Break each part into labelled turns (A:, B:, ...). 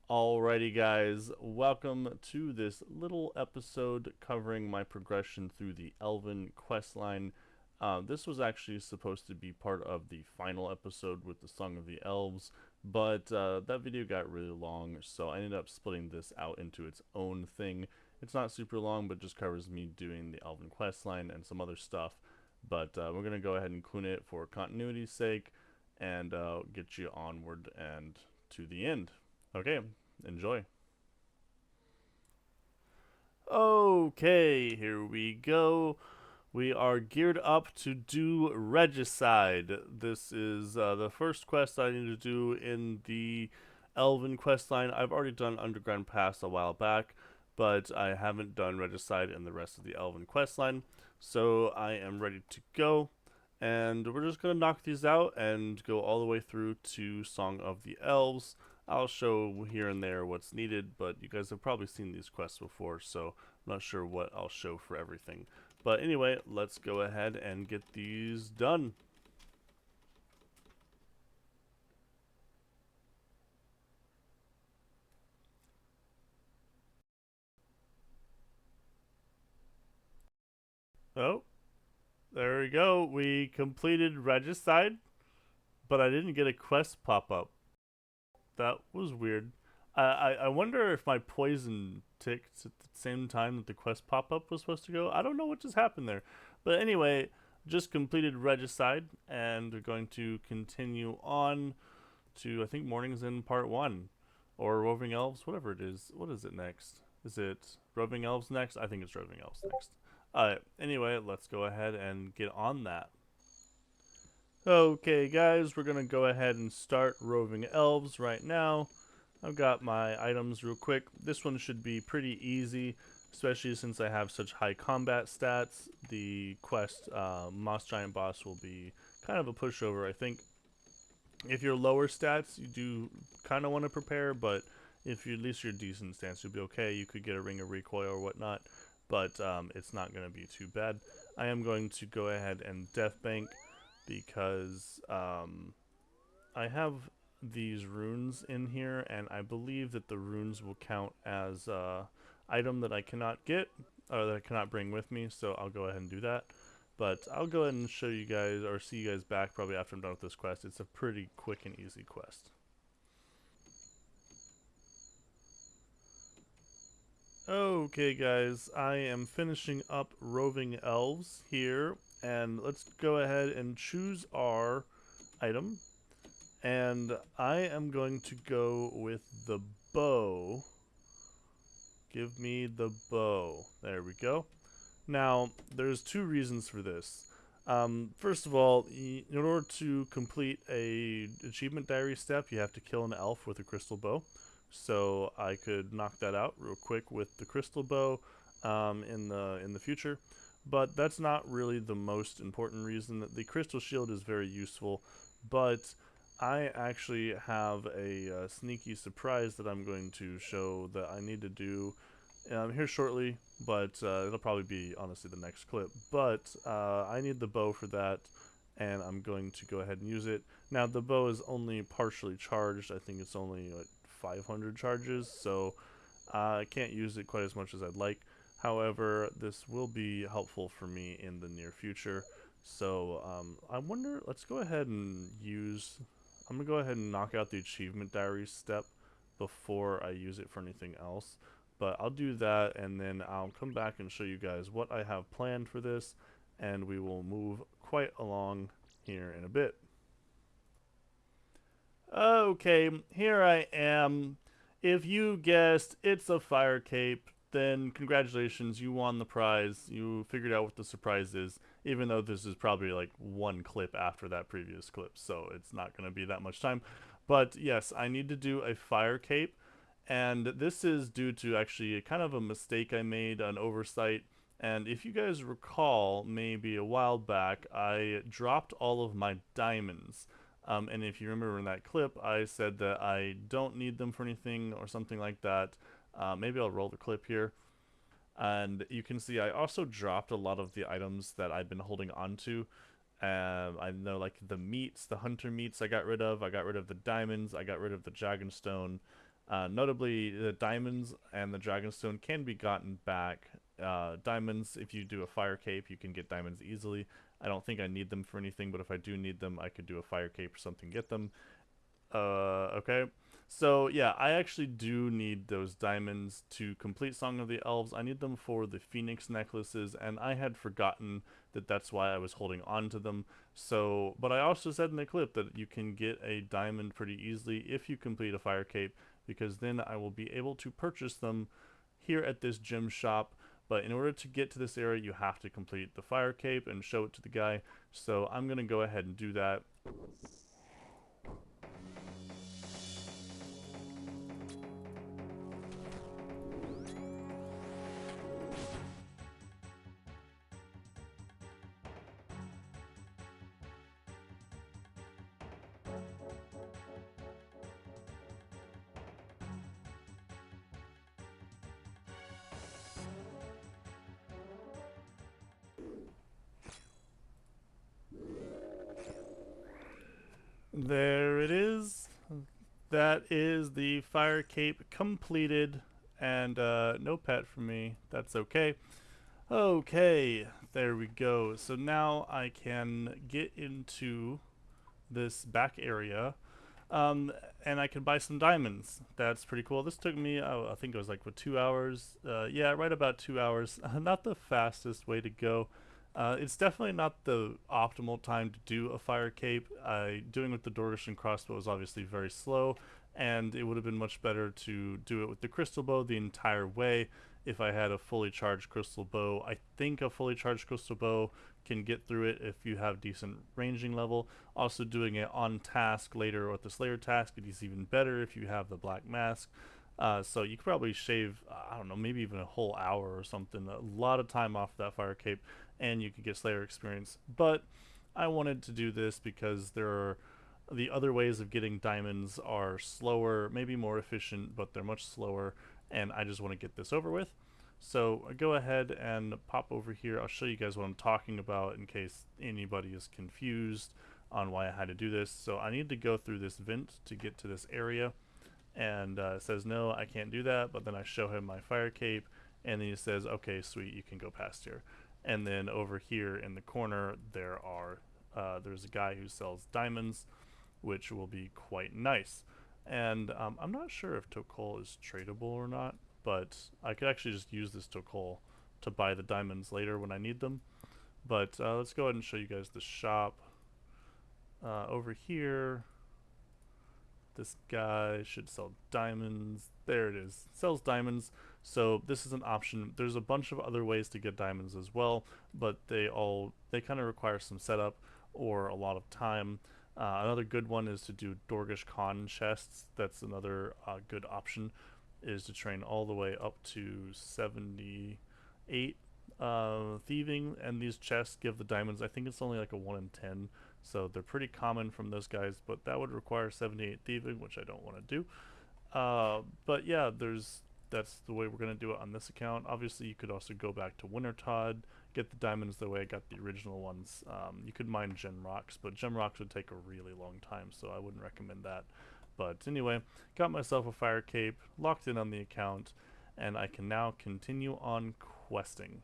A: Alrighty, guys, welcome to this little episode covering my progression through the Elven Questline. This was actually supposed to be part of the final episode with the Song of the Elves, but that video got really long, so I ended up splitting this out into its own thing. It's not super long, but just covers me doing the Elven Questline and some other stuff. But we're going to go ahead and clone it for continuity's sake and get you onward and to the end. Okay, enjoy. Okay, here we go. We are geared up to do Regicide. This is the first quest I need to do in the Elven questline. I've already done Underground Pass a while back, but I haven't done Regicide in the rest of the Elven questline. So I am ready to go. And we're just going to knock these out and go all the way through to Song of the Elves. I'll show here and there what's needed, but you guys have probably seen these quests before, so I'm not sure what I'll show for everything. But anyway, let's go ahead and get these done. Oh, there we go. We completed Regicide, but I didn't get a quest pop up. That was weird. I wonder if my poison ticked at the same time that the quest pop up was supposed to go. I don't know what just happened there. But anyway, just completed Regicide, and we're going to continue on to, I think, Morning's in part 1. Or Roving Elves, whatever it is. What is it next? Is it Roving Elves next? I think it's Roving Elves next. Anyway, let's go ahead and get on that. Okay, guys, we're going to go ahead and start Roving Elves right now. I've got my items real quick. This one should be pretty easy, especially since I have such high combat stats. The quest Moss Giant Boss will be kind of a pushover, I think. If you're lower stats, you do kind of want to prepare, but if you at least you're decent stance, you'll be okay. You could get a Ring of Recoil or whatnot, but it's not going to be too bad. I am going to go ahead and Death Bank because I have these runes in here, and I believe that the runes will count as item that I cannot get or that I cannot bring with me, so I'll go ahead and do that. But I'll go ahead and show you guys or see you guys back probably after I'm done with this quest. It's a pretty quick and easy quest. Okay, guys, I am finishing up Roving Elves here, and let's go ahead and choose our item. And I am going to go with the bow. Give me the bow. There we go. Now, there's two reasons for this. First of all, in order to complete a achievement diary step, you have to kill an elf with a crystal bow. So I could knock that out real quick with the crystal bow in the future. But that's not really the most important reason. The crystal shield is very useful, but I actually have a sneaky surprise that I'm going to show that I need to do here shortly, but it'll probably be honestly the next clip. But I need the bow for that, and I'm going to go ahead and use it. Now the bow is only partially charged. I think it's only like 500 charges, so I can't use it quite as much as I'd like. However, this will be helpful for me in the near future. So I wonder, let's go ahead and use, I'm going to go ahead and knock out the achievement diary step before I use it for anything else. But I'll do that, and then I'll come back and show you guys what I have planned for this, and we will move quite along here in a bit. Okay, here I am. If you guessed it's a fire cape, then congratulations, you won the prize. You figured out what the surprise is, even though this is probably like one clip after that previous clip, so it's not going to be that much time. But yes, I need to do a fire cape, and this is due to actually kind of a mistake I made, an oversight. And if you guys recall, maybe a while back, I dropped all of my diamonds. And if you remember in that clip, I said that I don't need them for anything or something like that. Maybe I'll roll the clip here. And you can see I also dropped a lot of the items that I've been holding on to. I know, like the meats, the hunter meats I got rid of. I got rid of the diamonds. I got rid of the dragonstone. Notably, the diamonds and the dragonstone can be gotten back. Diamonds, if you do a fire cape, you can get diamonds easily. I don't think I need them for anything, but if I do need them, I could do a fire cape or something, get them. Okay. So yeah, I actually do need those diamonds to complete Song of the Elves. I need them for the Phoenix necklaces, and I had forgotten that that's why I was holding on to them. So, but I also said in the clip that you can get a diamond pretty easily if you complete a fire cape, because then I will be able to purchase them here at this gem shop. But in order to get to this area, you have to complete the fire cape and show it to the guy. So I'm going to go ahead and do that. There it is. That is the fire cape completed, and no pet for me. That's okay. Okay, there we go. So now I can get into this back area, um, and I can buy some diamonds. That's pretty cool. This took me, I think it was like, what, 2 hours? Yeah, right about 2 hours. Not the fastest way to go. It's definitely not the optimal time to do a fire cape. Doing with the Dorgish and crossbow is obviously very slow, and it would have been much better to do it with the crystal bow the entire way if I had a fully charged crystal bow. I think a fully charged crystal bow can get through it if you have decent ranging level. Also, doing it on task later with the Slayer task is even better if you have the Black Mask. So you could probably shave, I don't know, maybe even a whole hour or something, a lot of time off that fire cape, and you could get Slayer experience. But I wanted to do this because there are the other ways of getting diamonds are slower, maybe more efficient, but they're much slower, and I just want to get this over with. So go ahead and pop over here. I'll show you guys what I'm talking about in case anybody is confused on why I had to do this. So I need to go through this vent to get to this area, and it says no, I can't do that, but then I show him my fire cape, and then he says, okay, sweet, you can go past here. And then over here in the corner there's a guy who sells diamonds, which will be quite nice. And I'm not sure if Tokol is tradable or not, but I could actually just use this Tokol to buy the diamonds later when I need them. But let's go ahead and show you guys the shop. Over here, this guy should sell diamonds. There it is. Sells diamonds. So this is an option. There's a bunch of other ways to get diamonds as well, but they kind of require some setup or a lot of time. Another good one is to do Dorgish Con chests. That's another good option, is to train all the way up to 78 thieving, and these chests give the diamonds, I think it's only like a 1 in 10, so they're pretty common from those guys, but that would require 78 thieving, which I don't want to do. But yeah, that's the way we're going to do it on this account. Obviously, you could also go back to Wintertodd, get the diamonds the way I got the original ones. You could mine gem rocks, but gem rocks would take a really long time, so I wouldn't recommend that. But anyway, got myself a fire cape, locked in on the account, and I can now continue on questing.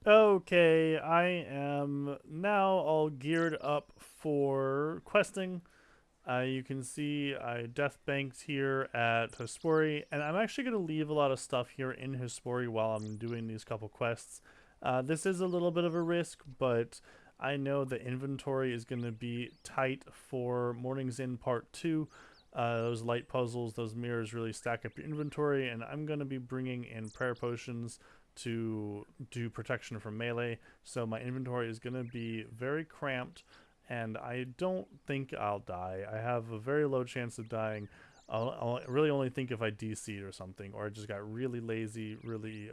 A: Okay, I am now all geared up for questing. You can see I death banked here at Hespori, and I'm actually going to leave a lot of stuff here in Hespori while I'm doing these couple quests. This is a little bit of a risk, but I know the inventory is going to be tight for Morning's Inn Part 2. Those light puzzles, those mirrors really stack up your inventory, and I'm going to be bringing in prayer potions to do protection from melee, so my inventory is going to be very cramped, and I don't think I'll die. I have a very low chance of dying. I'll really only think if I DC'd or something, or I just got really lazy, really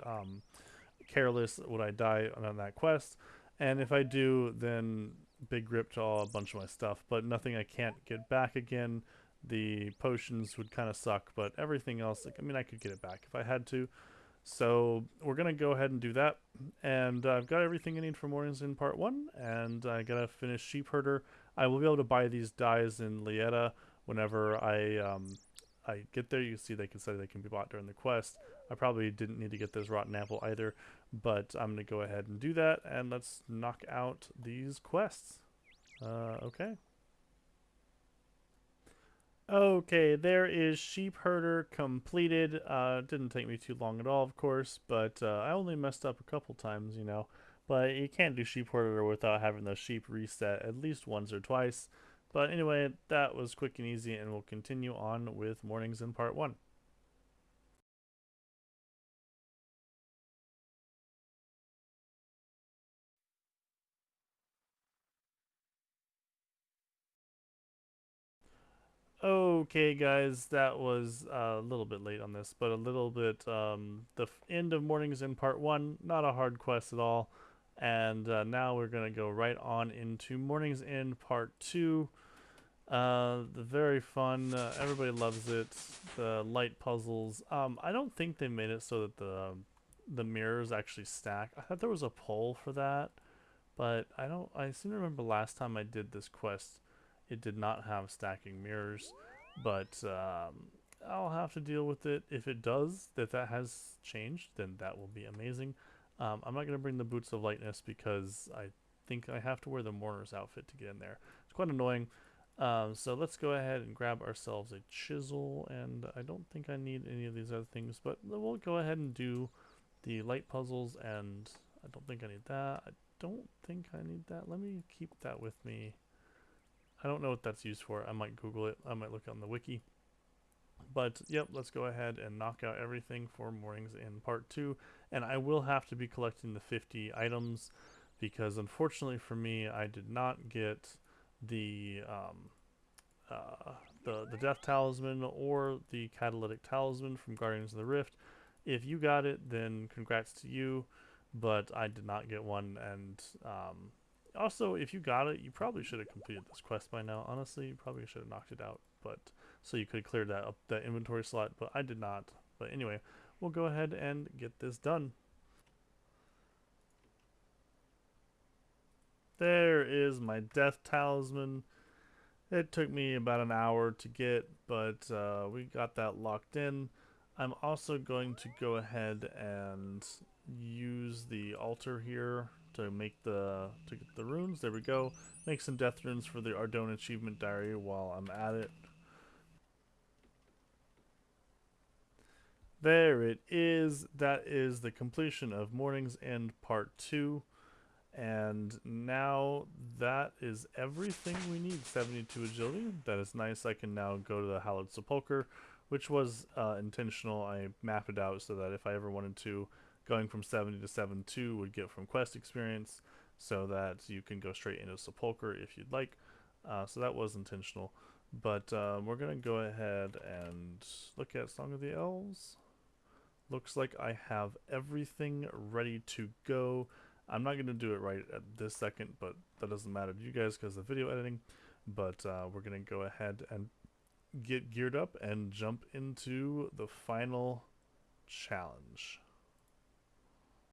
A: careless would I die on that quest. And if I do, then big rip to a bunch of my stuff, but nothing I can't get back again. The potions would kind of suck, but everything else, like, I mean, I could get it back if I had to. So we're gonna go ahead and do that, and I've got everything I need for mornings in part one, and I gotta finish sheep herder. I will be able to buy these dyes in Lieta whenever I get there. You can see they can say they can be bought during the quest. I probably didn't need to get this rotten apple either, but I'm gonna go ahead and do that, and let's knock out these quests. Okay. Okay, there is sheep herder completed. Didn't take me too long at all, of course, but I only messed up a couple times, you know. But you can't do sheep herder without having the sheep reset at least once or twice. But anyway, that was quick and easy, and we'll continue on with mornings in part one. Okay, guys, that was a little bit late on this, but a little bit the end of mornings in part one. Not a hard quest at all, and now we're gonna go right on into mornings in part two. The very fun. Everybody loves it. The light puzzles. I don't think they made it so that the mirrors actually stack. I thought there was a poll for that, but I don't. I seem to remember last time I did this quest, it did not have stacking mirrors, but I'll have to deal with it. If it does, if that has changed, then that will be amazing. I'm not gonna bring the boots of lightness because I think I have to wear the mourner's outfit to get in there. It's quite annoying. So let's go ahead and grab ourselves a chisel, and I don't think I need any of these other things, but we'll go ahead and do the light puzzles, and I don't think I need that. I don't think I need that. Let me keep that with me. I don't know what that's used for. I might Google it. I might look on the wiki. But yep, let's go ahead and knock out everything for mornings in part two. And I will have to be collecting the 50 items because unfortunately for me, I did not get the the Death Talisman or the Catalytic Talisman from Guardians of the Rift. If you got it, then congrats to you, but I did not get one. And also, if you got it, you probably should have completed this quest by now. Honestly, you probably should have knocked it out, but so you could clear that up that inventory slot. But I did not. But anyway, we'll go ahead and get this done. There is my Death Talisman. It took me about an hour to get, but we got that locked in. I'm also going to go ahead and use the altar here to make to get the runes. There we go. Make some death runes for the Ardone achievement diary while I'm at it. There it is. That is the completion of Morning's End Part 2. And now that is everything we need. 72 agility. That is nice. I can now go to the Hallowed Sepulchre, which was intentional. I mapped it out so that if I ever wanted to, going from 70 to 72 would get from quest experience, so that you can go straight into Sepulchre if you'd like. So that was intentional. But we're going to go ahead and look at Song of the Elves. Looks like I have everything ready to go. I'm not going to do it right at this second, but that doesn't matter to you guys because of video editing. But we're going to go ahead and get geared up and jump into the final challenge.